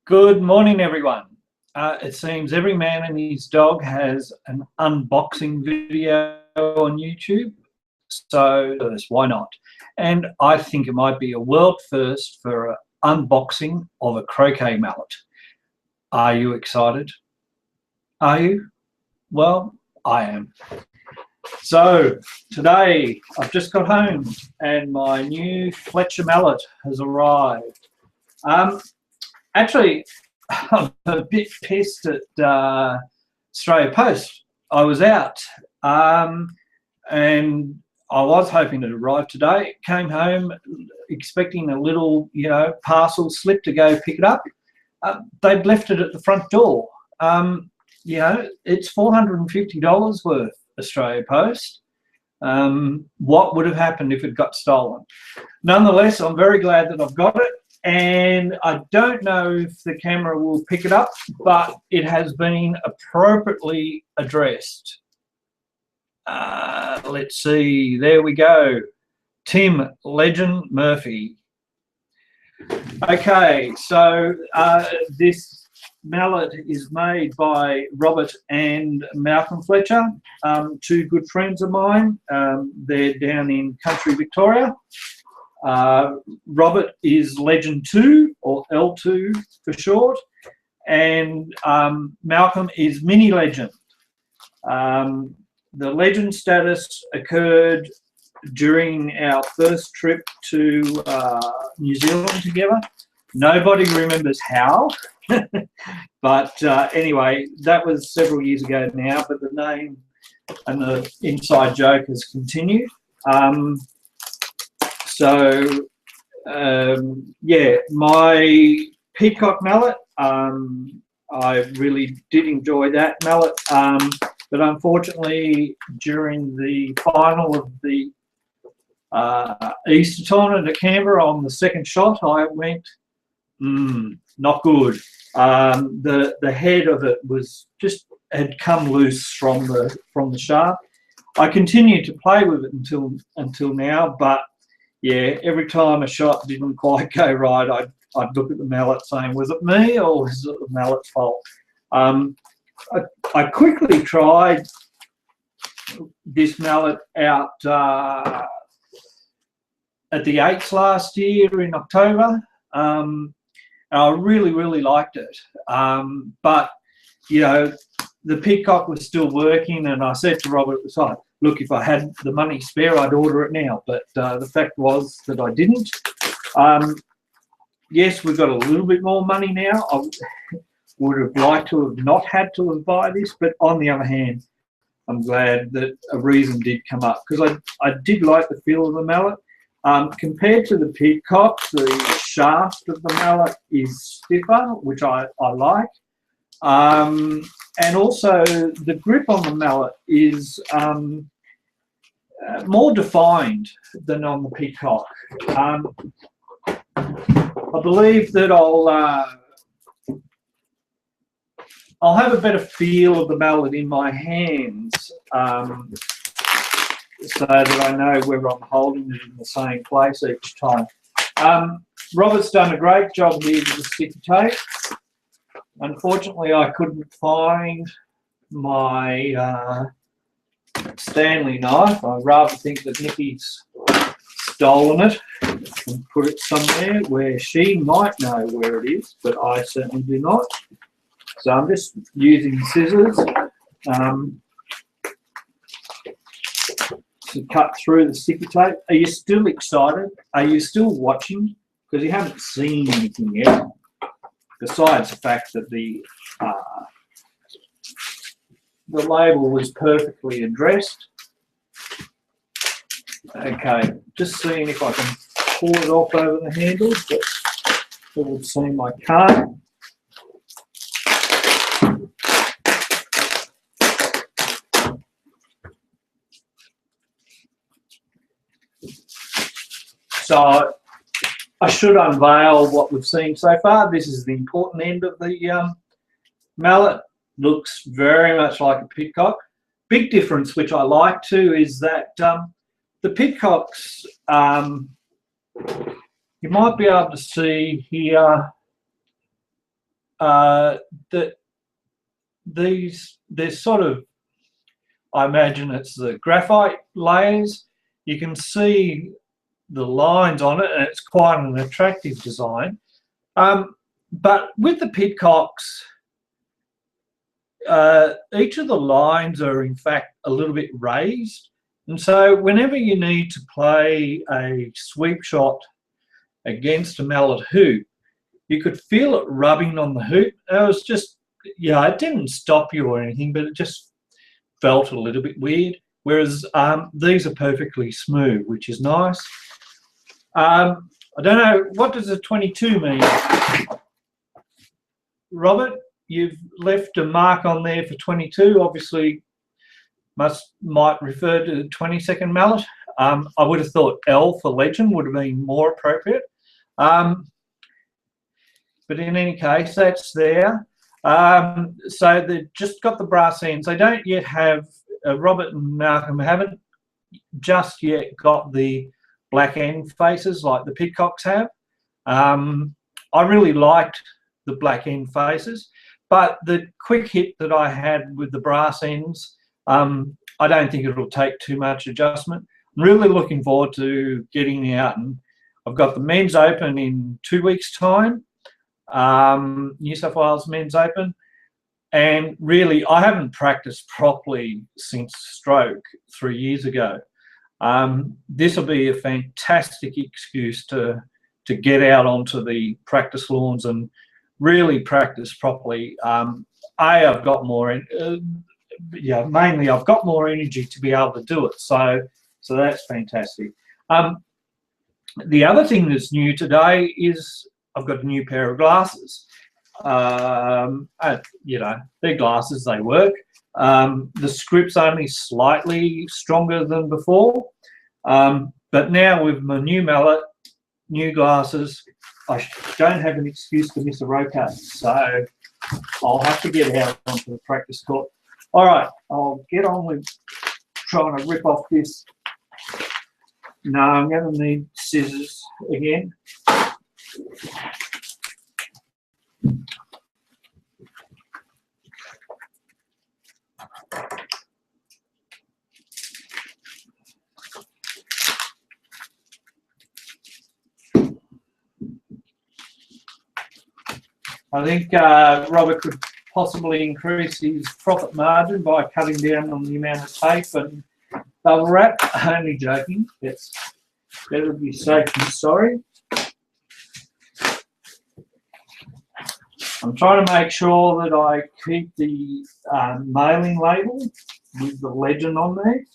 Good morning, everyone. It seems every man and his dog has an unboxing video on YouTube, so why not? And I think it might be a world first for an unboxing of a croquet mallet. Are you excited? Are you? Well, I am. So today I've just got home and my new Fletcher mallet has arrived. Actually, I'm a bit pissed at Australia Post. I was out and I was hoping it arrived today. Came home expecting a little, parcel slip to go pick it up. They'd left it at the front door. It's $450 worth, Australia Post. What would have happened if it got stolen? Nonetheless, I'm very glad that I've got it. And I don't know if the camera will pick it up, but it has been appropriately addressed. Let's see, there we go. Tim Legend Murphy. Okay, so this mallet is made by Robert and Malcolm Fletcher, two good friends of mine. They're down in country Victoria. Robert is Legend 2, or L2 for short, and Malcolm is Mini Legend. The Legend status occurred during our first trip to New Zealand together. Nobody remembers how, but anyway, that was several years ago now, but the name and the inside joke has continued. Yeah, my peacock mallet, I really did enjoy that mallet, but unfortunately during the final of the Easter tournament at Canberra on the second shot, I went, not good. The head of it was had come loose from the shaft. I continued to play with it until now, but yeah, every time a shot didn't quite go right, I'd look at the mallet saying, was it me or was it the mallet's fault? I quickly tried this mallet out at the 8s last year in October. And I really liked it. But, the peacock was still working, and I said to Robert at the time, look, if I had the money spare, I'd order it now. But the fact was that I didn't. Yes, we've got a little bit more money now. I would have liked to have not had to have buy this, but on the other hand, I'm glad that a reason did come up, because I did like the feel of the mallet. Compared to the peacock, the shaft of the mallet is stiffer, which I like. And also the grip on the mallet is more defined than on the peacock. I believe that I'll have a better feel of the mallet in my hands, so that I know whether I'm holding it in the same place each time. Robert's done a great job here with the sticky tape. Unfortunately, I couldn't find my Stanley knife. I rather think that Nikki's stolen it and put it somewhere where she might know where it is, but I certainly do not. So I'm just using scissors to cut through the sticky tape. Are you still excited? Are you still watching? Because you haven't seen anything yet, besides the fact that the label was perfectly addressed. Okay, just seeing if I can pull it off over the handles, but it would seem I can't. So I should unveil what we've seen so far. This is the important end of the mallet. Looks very much like a peacock. Big difference, which I like too, is that the peacocks, you might be able to see here that there's sort of, I imagine it's the graphite layers. You can see the lines on it, and it's quite an attractive design. But with the Pidcocks, each of the lines are in fact a little bit raised, and so whenever you need to play a sweep shot against a mallet hoop, you could feel it rubbing on the hoop. It was just, yeah, it didn't stop you or anything, but it just felt a little bit weird. Whereas these are perfectly smooth, which is nice. I don't know, what does a 22 mean? Robert, you've left a mark on there for 22. Obviously, might refer to the 22nd mallet. I would have thought L for legend would have been more appropriate. But in any case, that's there. So they've just got the brass ends. They don't yet have, Robert and Malcolm haven't just yet got the black end faces like the Pidcocks have. I really liked the black end faces, but the quick hit that I had with the brass ends, I don't think it'll take too much adjustment. I'm really looking forward to getting out, and I've got the Men's Open in 2 weeks' time, New South Wales Men's Open, and really I haven't practiced properly since stroke 3 years ago. This will be a fantastic excuse to get out onto the practice lawns and really practice properly. I've got more, mainly I've got more energy to be able to do it. So that's fantastic. The other thing that's new today is I've got a new pair of glasses. You know, they're glasses, they work. The script's only slightly stronger than before, but now with my new mallet, new glasses, I don't have an excuse to miss a rotate, so I'll have to get out onto the practice court. All right, I'll get on with trying to rip off this. No, I'm going to need scissors again. I think Robert could possibly increase his profit margin by cutting down on the amount of tape and bubble wrap. Only joking. It's better to be safe than sorry. I'm trying to make sure that I keep the mailing label with the legend on there.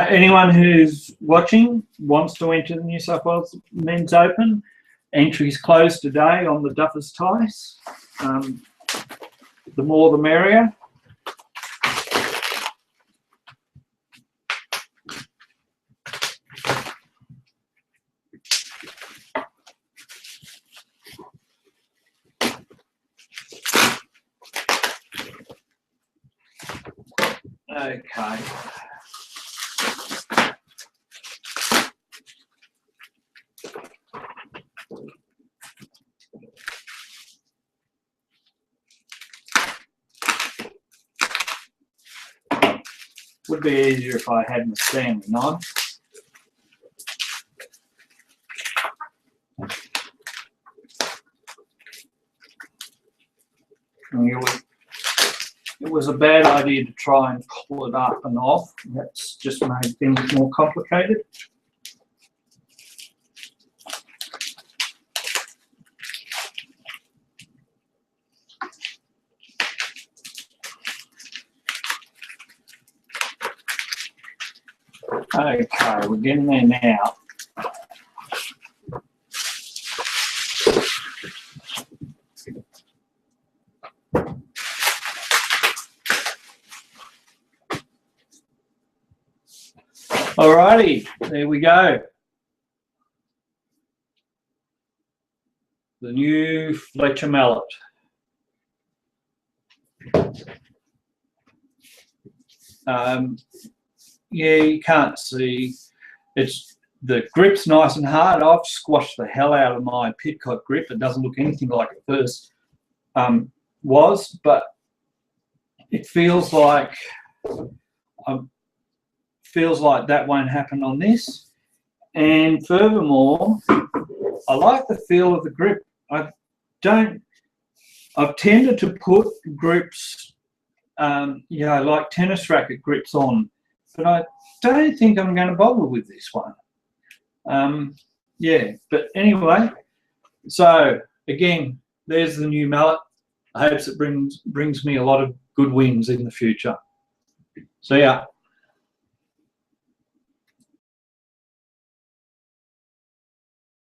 Anyone who's watching wants to enter the New South Wales Men's Open. Entries closed today on the Duffers Tice. The more the merrier. Okay. Would be easier if I had my Stanley knife. It was a bad idea to try and pull it up and off. That's just made things more complicated. Okay, we're getting there now. Alrighty, there we go. The new Fletcher mallet. Yeah, you can't see. It's the grip's nice and hard. I've squashed the hell out of my Pitcock grip. It doesn't look anything like it first was, but it feels like that won't happen on this. And furthermore, I like the feel of the grip. I've tended to put grips, you know, like tennis racket grips on, but I don't think I'm going to bother with this one. Yeah, but anyway, so again, there's the new mallet. I hope it brings me a lot of good wins in the future. So yeah.